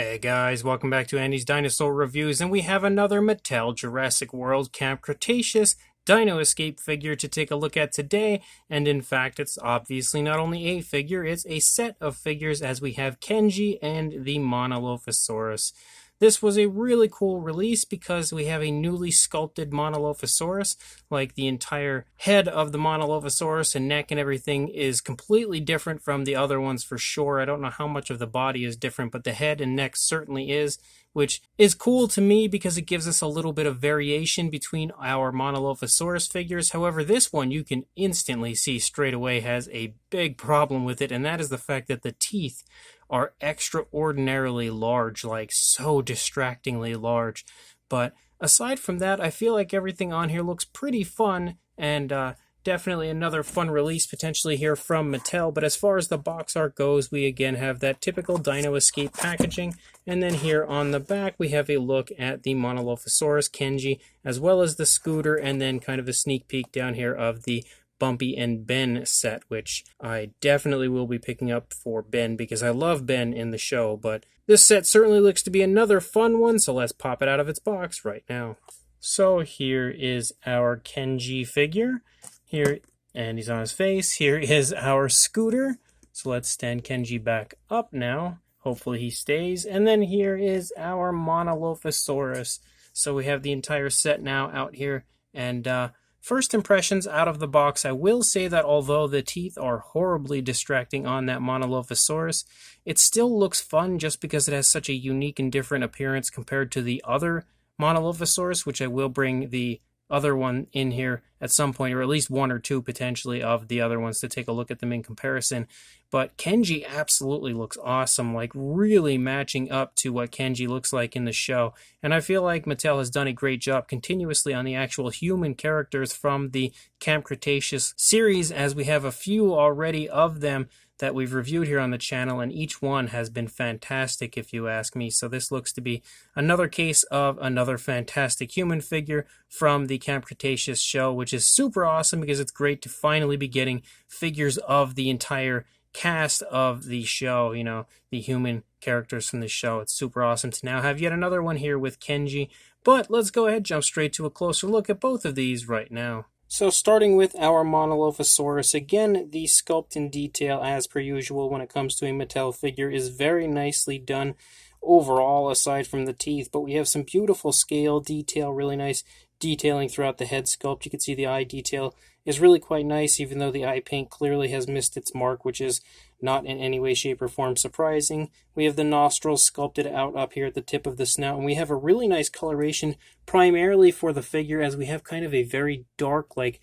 Hey guys, welcome back to Andy's Dinosaur Reviews, and we have another Mattel Jurassic World Camp Cretaceous Dino Escape figure to take a look at today, and in fact it's obviously not only a figure, it's a set of figures as we have Kenji and the Monolophosaurus. This was a really cool release because we have a newly sculpted Monolophosaurus. Like, the entire head of the Monolophosaurus and neck and everything is completely different from the other ones for sure. I don't know how much of the body is different, but the head and neck certainly is, which is cool to me because it gives us a little bit of variation between our Monolophosaurus figures. However, this one you can instantly see straight away has a big problem with it, and that is the fact that the teeth are extraordinarily large, like so distractingly large. But aside from that, I feel like everything on here looks pretty fun, and definitely another fun release potentially here from Mattel. But as far as the box art goes, we again have that typical Dino Escape packaging, and then here on the back we have a look at the Monolophosaurus Kenji, as well as the scooter, and then kind of a sneak peek down here of the Bumpy and Ben set, which I definitely will be picking up for Ben because I love Ben in the show. But this set certainly looks to be another fun one, so let's pop it out of its box right now. So here is our Kenji figure. Here, and he's on his face. Here is our scooter. So let's stand Kenji back up now. Hopefully he stays. And then here is our Monolophosaurus. So we have the entire set now out here, and first impressions out of the box, I will say that although the teeth are horribly distracting on that Monolophosaurus, it still looks fun just because it has such a unique and different appearance compared to the other Monolophosaurus, which I will bring the other one in here at some point, or at least one or two potentially of the other ones to take a look at them in comparison. But Kenji absolutely looks awesome, like really matching up to what Kenji looks like in the show. And I feel like Mattel has done a great job continuously on the actual human characters from the Camp Cretaceous series, as we have a few already of them that we've reviewed here on the channel, and each one has been fantastic if you ask me. So this looks to be another case of another fantastic human figure from the Camp Cretaceous show, which is super awesome because it's great to finally be getting figures of the entire cast of the show, you know, the human characters from the show. It's super awesome to now have yet another one here with Kenji. But let's go ahead, jump straight to a closer look at both of these right now. So starting with our Monolophosaurus, again, the sculpt and detail, as per usual when it comes to a Mattel figure, is very nicely done overall, aside from the teeth. But we have some beautiful scale detail, really nice detailing throughout the head sculpt. You can see the eye detail is really quite nice, even though the eye paint clearly has missed its mark, which is not in any way, shape, or form surprising. We have the nostrils sculpted out up here at the tip of the snout, and we have a really nice coloration primarily for the figure, as we have kind of a very dark, like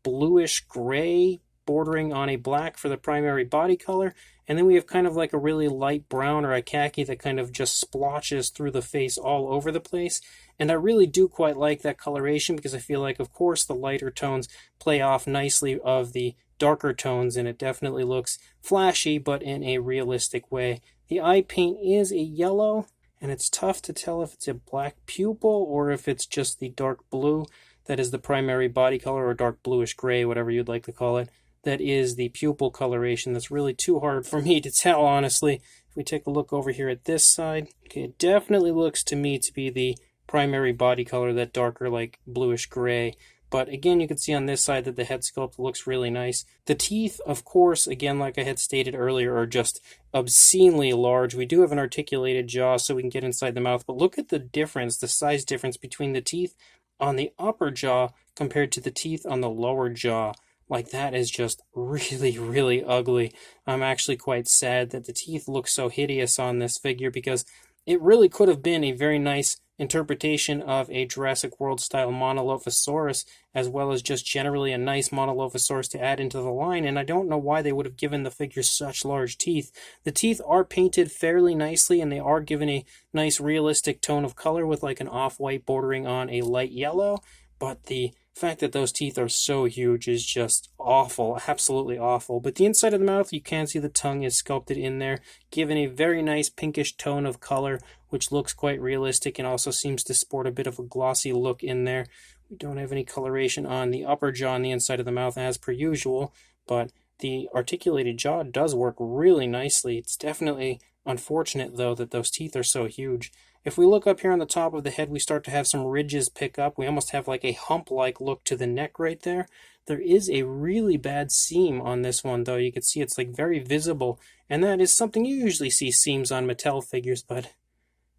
bluish gray bordering on a black for the primary body color, and then we have kind of like a really light brown or a khaki that kind of just splotches through the face all over the place. And I really do quite like that coloration because I feel like, of course, the lighter tones play off nicely of the darker tones, and it definitely looks flashy, but in a realistic way. The eye paint is a yellow, and it's tough to tell if it's a black pupil or if it's just the dark blue that is the primary body color, or dark bluish gray, whatever you'd like to call it. That is the pupil coloration. That's really too hard for me to tell, honestly. If we take a look over here at this side, okay, it definitely looks to me to be the primary body color, that darker, like bluish gray. But again, you can see on this side that the head sculpt looks really nice. The teeth, of course, again, like I had stated earlier, are just obscenely large. We do have an articulated jaw so we can get inside the mouth, but look at the difference, the size difference between the teeth on the upper jaw compared to the teeth on the lower jaw. Like, that is just really, really ugly. I'm actually quite sad that the teeth look so hideous on this figure, because it really could have been a very nice interpretation of a Jurassic World style Monolophosaurus, as well as just generally a nice Monolophosaurus to add into the line, and I don't know why they would have given the figure such large teeth. The teeth are painted fairly nicely, and they are given a nice realistic tone of color with like an off-white bordering on a light yellow, but the fact that those teeth are so huge is just awful, absolutely awful. But the inside of the mouth, you can see the tongue is sculpted in there, given a very nice pinkish tone of color, which looks quite realistic and also seems to sport a bit of a glossy look in there. We don't have any coloration on the upper jaw on the inside of the mouth as per usual, but the articulated jaw does work really nicely. It's definitely unfortunate, though, that those teeth are so huge. If we look up here on the top of the head, we start to have some ridges pick up. We almost have like a hump-like look to the neck right there. There is a really bad seam on this one, though. You can see it's like very visible, and that is something you usually see seams on Mattel figures, but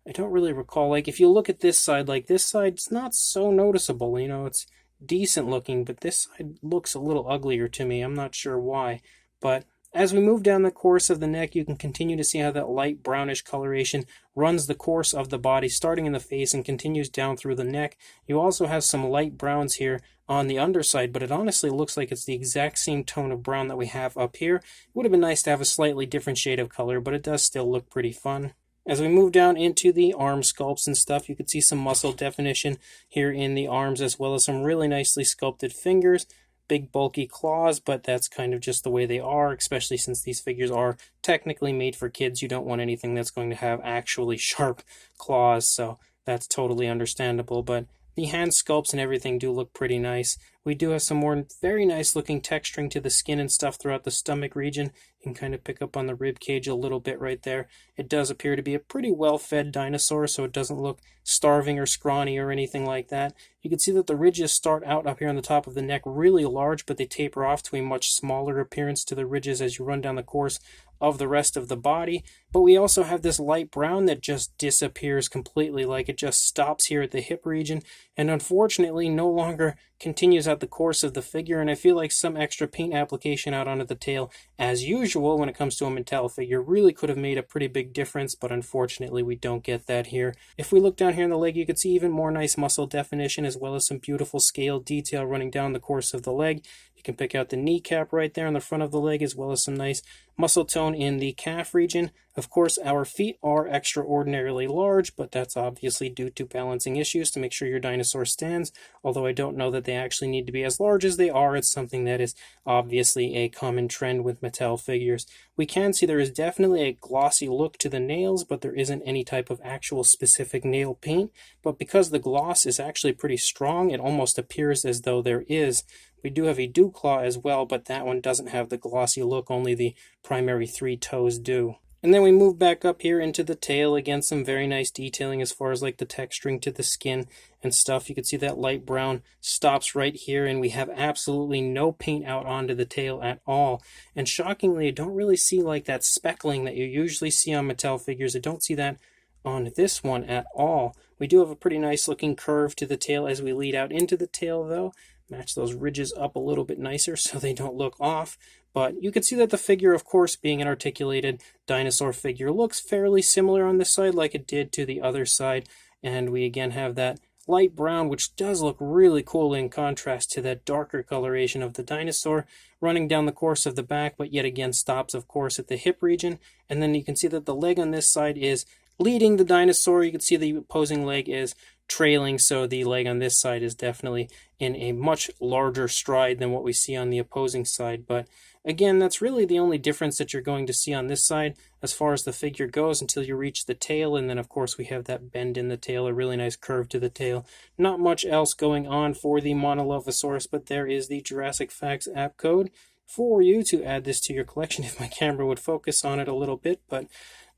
I don't really recall. Like, if you look at this side, like, this side's not so noticeable, you know, it's decent looking, but this side looks a little uglier to me. I'm not sure why, but as we move down the course of the neck, you can continue to see how that light brownish coloration runs the course of the body, starting in the face and continues down through the neck. You also have some light browns here on the underside, but it honestly looks like it's the exact same tone of brown that we have up here. It would have been nice to have a slightly different shade of color, but it does still look pretty fun. As we move down into the arm sculpts and stuff, you can see some muscle definition here in the arms, as well as some really nicely sculpted fingers. Big bulky claws, but that's kind of just the way they are, especially since these figures are technically made for kids. You don't want anything that's going to have actually sharp claws, so that's totally understandable. But the hand sculpts and everything do look pretty nice. We do have some more very nice looking texturing to the skin and stuff throughout the stomach region. You can kind of pick up on the rib cage a little bit right there. It does appear to be a pretty well-fed dinosaur, so it doesn't look starving or scrawny or anything like that. You can see that the ridges start out up here on the top of the neck really large, but they taper off to a much smaller appearance to the ridges as you run down the course of the rest of the body. But we also have this light brown that just disappears completely, like it just stops here at the hip region, and unfortunately no longer continues out the course of the figure. And I feel like some extra paint application out onto the tail, as usual when it comes to a Mattel figure, really could have made a pretty big difference, but unfortunately we don't get that here. If we look down here in the leg, you can see even more nice muscle definition, as well as some beautiful scale detail running down the course of the leg. You can pick out the kneecap right there on the front of the leg, as well as some nice muscle tone in the calf region. Of course, our feet are extraordinarily large, but that's obviously due to balancing issues to make sure your dinosaur stands, although I don't know that they actually need to be as large as they are. It's something that is obviously a common trend with Mattel figures. We can see there is definitely a glossy look to the nails, but there isn't any type of actual specific nail paint. But because the gloss is actually pretty strong, it almost appears as though there is. We do have a dew claw as well, but that one doesn't have the glossy look, only the primary 3 toes do. And then we move back up here into the tail. Again, some very nice detailing as far as like the texturing to the skin and stuff. You can see that light brown stops right here, and we have absolutely no paint out onto the tail at all. And shockingly, I don't really see like that speckling that you usually see on Mattel figures. I don't see that on this one at all. We do have a pretty nice looking curve to the tail as we lead out into the tail, though. Match those ridges up a little bit nicer so they don't look off. But you can see that the figure, of course, being an articulated dinosaur figure, looks fairly similar on this side like it did to the other side. And we again have that light brown, which does look really cool in contrast to that darker coloration of the dinosaur, running down the course of the back, but yet again stops, of course, at the hip region. And then you can see that the leg on this side is leading the dinosaur. You can see the opposing leg is trailing, so the leg on this side is definitely in a much larger stride than what we see on the opposing side. But again, that's really the only difference that you're going to see on this side as far as the figure goes until you reach the tail. And then, of course, we have that bend in the tail, a really nice curve to the tail. Not much else going on for the Monolophosaurus, but there is the Jurassic Facts app code for you to add this to your collection if my camera would focus on it a little bit. But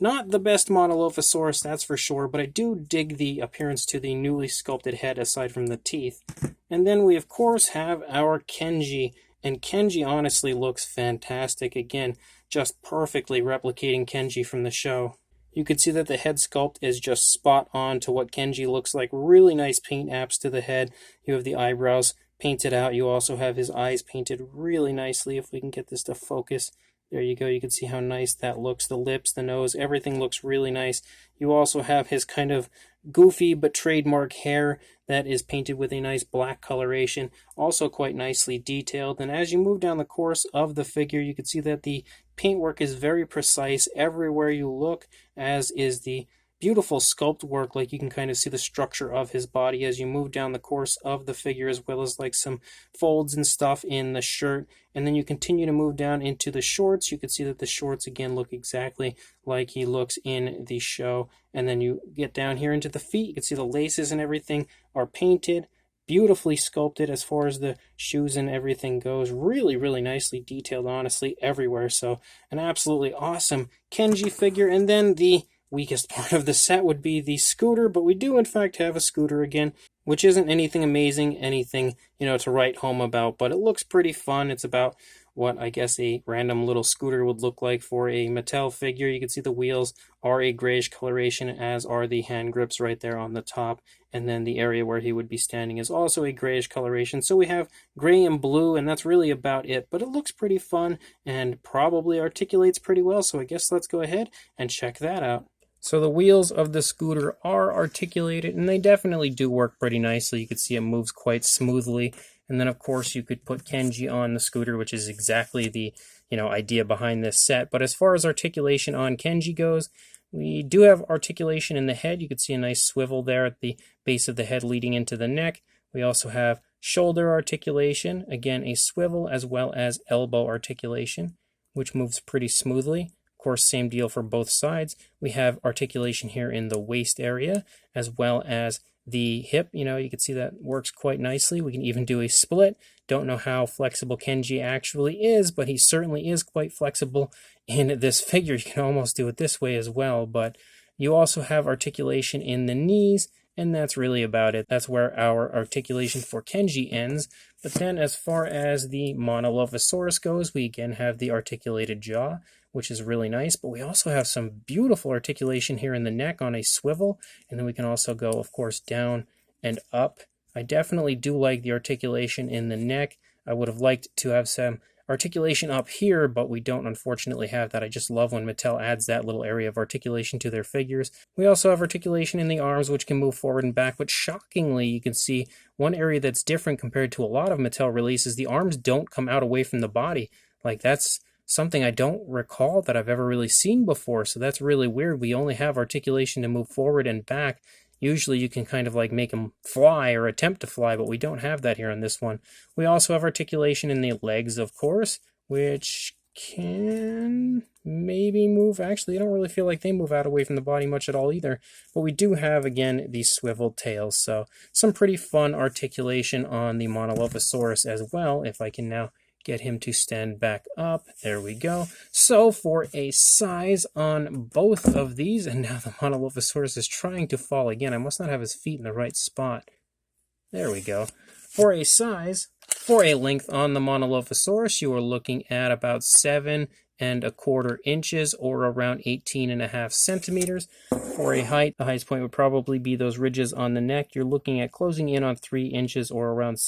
not the best Monolophosaurus, that's for sure, but I do dig the appearance to the newly sculpted head aside from the teeth. And then we, of course, have our Kenji. And Kenji honestly looks fantastic. Again, just perfectly replicating Kenji from the show. You can see that the head sculpt is just spot on to what Kenji looks like. Really nice paint apps to the head. You have the eyebrows painted out. You also have his eyes painted really nicely. If we can get this to focus. There you go. You can see how nice that looks. The lips, the nose, everything looks really nice. You also have his kind of goofy but trademark hair that is painted with a nice black coloration, also quite nicely detailed. And as you move down the course of the figure, you can see that the paintwork is very precise everywhere you look, as is the beautiful sculpt work. Like you can kind of see the structure of his body as you move down the course of the figure, as well as like some folds and stuff in the shirt. And then you continue to move down into the shorts. You can see that the shorts again look exactly like he looks in the show. And then you get down here into the feet. You can see the laces and everything are painted. beautifully sculpted as far as the shoes and everything goes. Really, really nicely detailed, honestly, everywhere. So an absolutely awesome Kenji figure. And then the weakest part of the set would be the scooter, but we do in fact have a scooter again, which isn't anything amazing, anything, to write home about, but it looks pretty fun. It's about what I guess a random little scooter would look like for a Mattel figure. You can see the wheels are a grayish coloration, as are the hand grips right there on the top. And then the area where he would be standing is also a grayish coloration. So we have gray and blue, and that's really about it. But it looks pretty fun and probably articulates pretty well. So I guess let's go ahead and check that out. So the wheels of the scooter are articulated, and they definitely do work pretty nicely. You can see it moves quite smoothly. And then, of course, you could put Kenji on the scooter, which is exactly the idea behind this set. But as far as articulation on Kenji goes, we do have articulation in the head. You can see a nice swivel there at the base of the head leading into the neck. We also have shoulder articulation, again, a swivel, as well as elbow articulation, which moves pretty smoothly. Of course, same deal for both sides. We have articulation here in the waist area, as well as the hip. You can see that works quite nicely. We can even do a split. Don't know how flexible Kenji actually is, but he certainly is quite flexible in this figure. You can almost do it this way as well, but you also have articulation in the knees, and that's really about it. That's where our articulation for Kenji ends. But then as far as the Monolophosaurus goes, we again have the articulated jaw, which is really nice, but we also have some beautiful articulation here in the neck on a swivel, and then we can also go, of course, down and up. I definitely do like the articulation in the neck. I would have liked to have some articulation up here, but we don't unfortunately have that. I just love when Mattel adds that little area of articulation to their figures. We also have articulation in the arms, which can move forward and back, but shockingly, you can see one area that's different compared to a lot of Mattel releases. The arms don't come out away from the body. Like, that's something I don't recall that I've ever really seen before, so that's really weird. We only have articulation to move forward and back. Usually you can kind of like make them fly or attempt to fly, but we don't have that here on this one. We also have articulation in the legs, of course, which can maybe move. Actually, I don't really feel like they move out away from the body much at all either. But we do have, again, these swiveled tails, so some pretty fun articulation on the Monolophosaurus as well, if I can now get him to stand back up. There we go. So for a size on both of these, and now the Monolophosaurus is trying to fall again. I must not have his feet in the right spot. There we go. For a size, for a length on the Monolophosaurus, you are looking at about 7¼ inches, or around 18½ centimeters. For a height, the highest point would probably be those ridges on the neck. You're looking at closing in on 3 inches, or around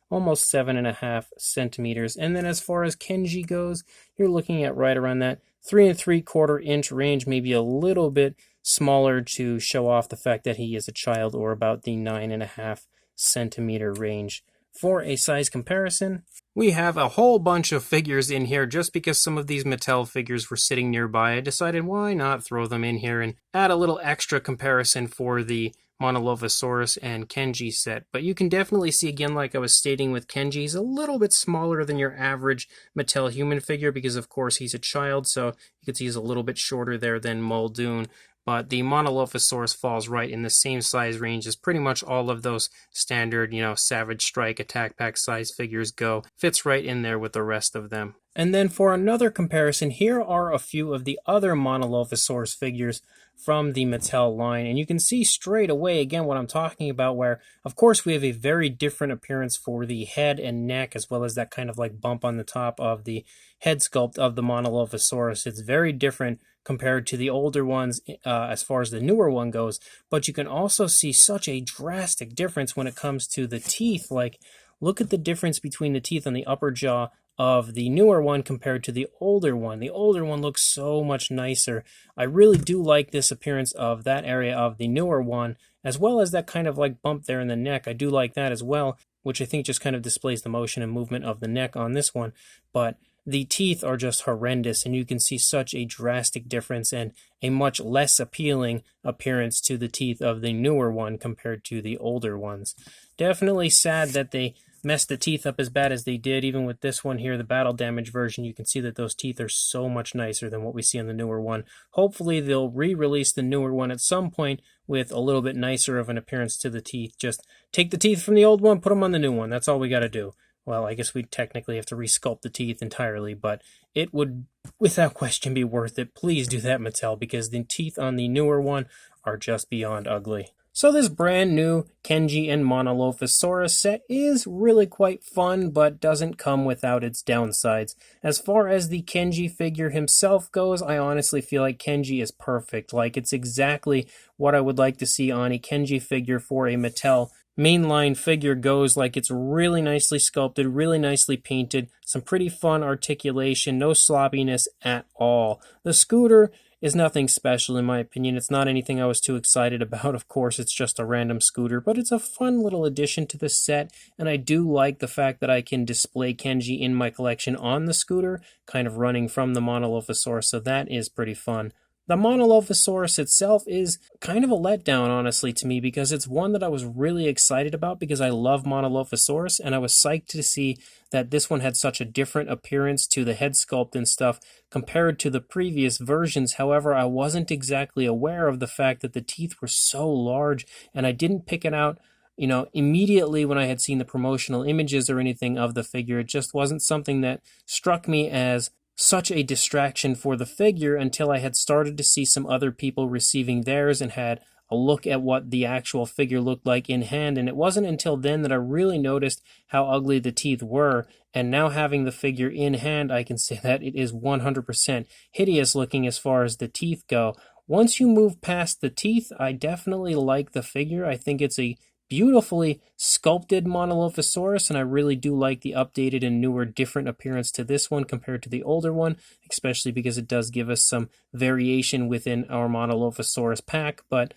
almost 7½ centimeters. And then as far as Kenji goes, you're looking at right around that 3¾ inch range, maybe a little bit smaller to show off the fact that he is a child, or about the 9½ centimeter range. For a size comparison, we have a whole bunch of figures in here. Just because some of these Mattel figures were sitting nearby, I decided why not throw them in here and add a little extra comparison for the Monolophosaurus and Kenji set. But you can definitely see, again, like I was stating with Kenji, he's a little bit smaller than your average Mattel human figure because, of course, he's a child, so you can see he's a little bit shorter there than Muldoon. But the Monolophosaurus falls right in the same size range as pretty much all of those standard, Savage Strike Attack Pack size figures go. Fits right in there with the rest of them. And then for another comparison, here are a few of the other Monolophosaurus figures from the Mattel line. And you can see straight away, again, what I'm talking about, where, of course, we have a very different appearance for the head and neck, as well as that kind of like bump on the top of the head sculpt of the Monolophosaurus. It's very different compared to the older ones as far as the newer one goes. But you can also see such a drastic difference when it comes to the teeth. Like, look at the difference between the teeth on the upper jaw of the newer one compared to the older one. The older one looks so much nicer. I really do like this appearance of that area of the newer one, as well as that kind of like bump there in the neck. I do like that as well, which I think just kind of displays the motion and movement of the neck on this one. But the teeth are just horrendous, and you can see such a drastic difference and a much less appealing appearance to the teeth of the newer one compared to the older ones. Definitely sad that they messed the teeth up as bad as they did. Even with this one here, the battle damage version, you can see that those teeth are so much nicer than what we see on the newer one. Hopefully they'll re-release the newer one at some point with a little bit nicer of an appearance to the teeth. Just take the teeth from the old one, put them on the new one. That's all we got to do. Well, I guess we'd technically have to resculpt the teeth entirely, but it would, without question, be worth it. Please do that, Mattel, because the teeth on the newer one are just beyond ugly. So this brand new Kenji and Monolophosaurus set is really quite fun, but doesn't come without its downsides. As far as the Kenji figure himself goes, I honestly feel like Kenji is perfect. Like, it's exactly what I would like to see on a Kenji figure for a Mattel mainline figure goes. Like, it's really nicely sculpted, really nicely painted, some pretty fun articulation, no sloppiness at all. The scooter is nothing special in my opinion. It's not anything I was too excited about. Of course, it's just a random scooter, but it's a fun little addition to the set, and I do like the fact that I can display Kenji in my collection on the scooter, kind of running from the Monolophosaurus, so that is pretty fun. The Monolophosaurus itself is kind of a letdown, honestly, to me, because it's one that I was really excited about because I love Monolophosaurus, and I was psyched to see that this one had such a different appearance to the head sculpt and stuff compared to the previous versions. However, I wasn't exactly aware of the fact that the teeth were so large, and I didn't pick it out immediately when I had seen the promotional images or anything of the figure. It just wasn't something that struck me as such a distraction for the figure until I had started to see some other people receiving theirs and had a look at what the actual figure looked like in hand, and it wasn't until then that I really noticed how ugly the teeth were, and now having the figure in hand, I can say that it is 100% hideous looking as far as the teeth go. Once you move past the teeth, I definitely like the figure. I think it's a beautifully sculpted Monolophosaurus, and I really do like the updated and newer different appearance to this one compared to the older one, especially because it does give us some variation within our Monolophosaurus pack. But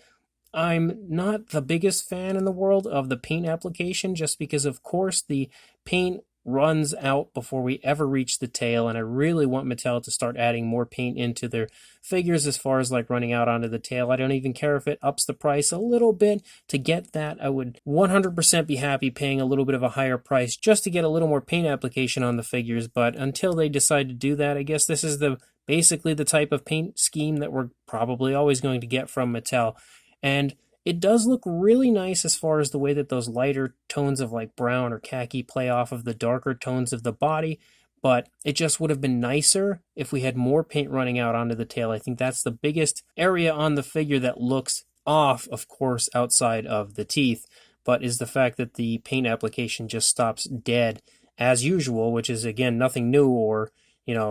I'm not the biggest fan in the world of the paint application, just because of course the paint runs out before we ever reach the tail, and I really want Mattel to start adding more paint into their figures as far as like running out onto the tail. I don't even care if it ups the price a little bit to get that. I would 100% be happy paying a little bit of a higher price just to get a little more paint application on the figures, but until they decide to do that, I guess this is basically the type of paint scheme that we're probably always going to get from Mattel. And it does look really nice as far as the way that those lighter tones of like brown or khaki play off of the darker tones of the body, but it just would have been nicer if we had more paint running out onto the tail. I think that's the biggest area on the figure that looks off, of course, outside of the teeth, but is the fact that the paint application just stops dead as usual, which is, again, nothing new or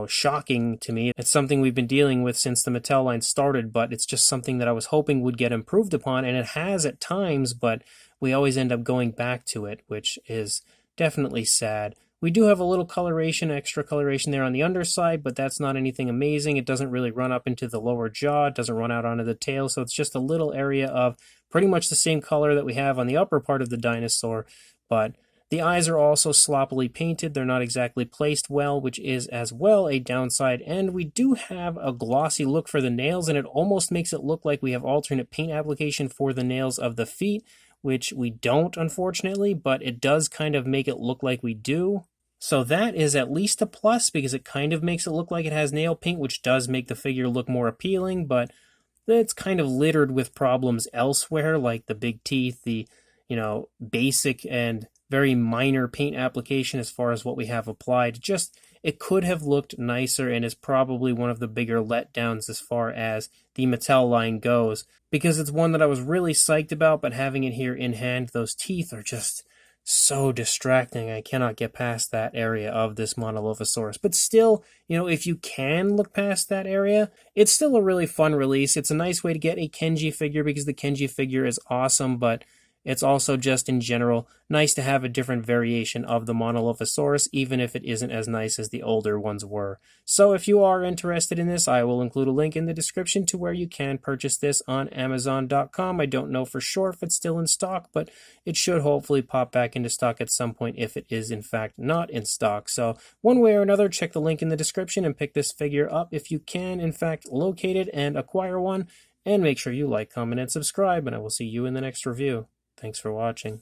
shocking to me. It's something we've been dealing with since the Mattel line started, but it's just something that I was hoping would get improved upon, and it has at times, but we always end up going back to it, which is definitely sad. We do have a little coloration, extra coloration there on the underside, but that's not anything amazing. It doesn't really run up into the lower jaw. It doesn't run out onto the tail, so it's just a little area of pretty much the same color that we have on the upper part of the dinosaur, but the eyes are also sloppily painted. They're not exactly placed well, which is as well a downside. And we do have a glossy look for the nails, and it almost makes it look like we have alternate paint application for the nails of the feet, which we don't, unfortunately, but it does kind of make it look like we do. So that is at least a plus, because it kind of makes it look like it has nail paint, which does make the figure look more appealing, but it's kind of littered with problems elsewhere, like the big teeth, the basic and very minor paint application as far as what we have applied. Just, it could have looked nicer, and is probably one of the bigger letdowns as far as the Mattel line goes, because it's one that I was really psyched about, but having it here in hand, those teeth are just so distracting. I cannot get past that area of this Monolophosaurus. But still, if you can look past that area, it's still a really fun release. It's a nice way to get a Kenji figure, because the Kenji figure is awesome, but it's also just in general nice to have a different variation of the Monolophosaurus, even if it isn't as nice as the older ones were. So if you are interested in this, I will include a link in the description to where you can purchase this on Amazon.com. I don't know for sure if it's still in stock, but it should hopefully pop back into stock at some point if it is in fact not in stock. So one way or another, check the link in the description and pick this figure up if you can in fact locate it and acquire one. And make sure you like, comment, and subscribe, and I will see you in the next review. Thanks for watching.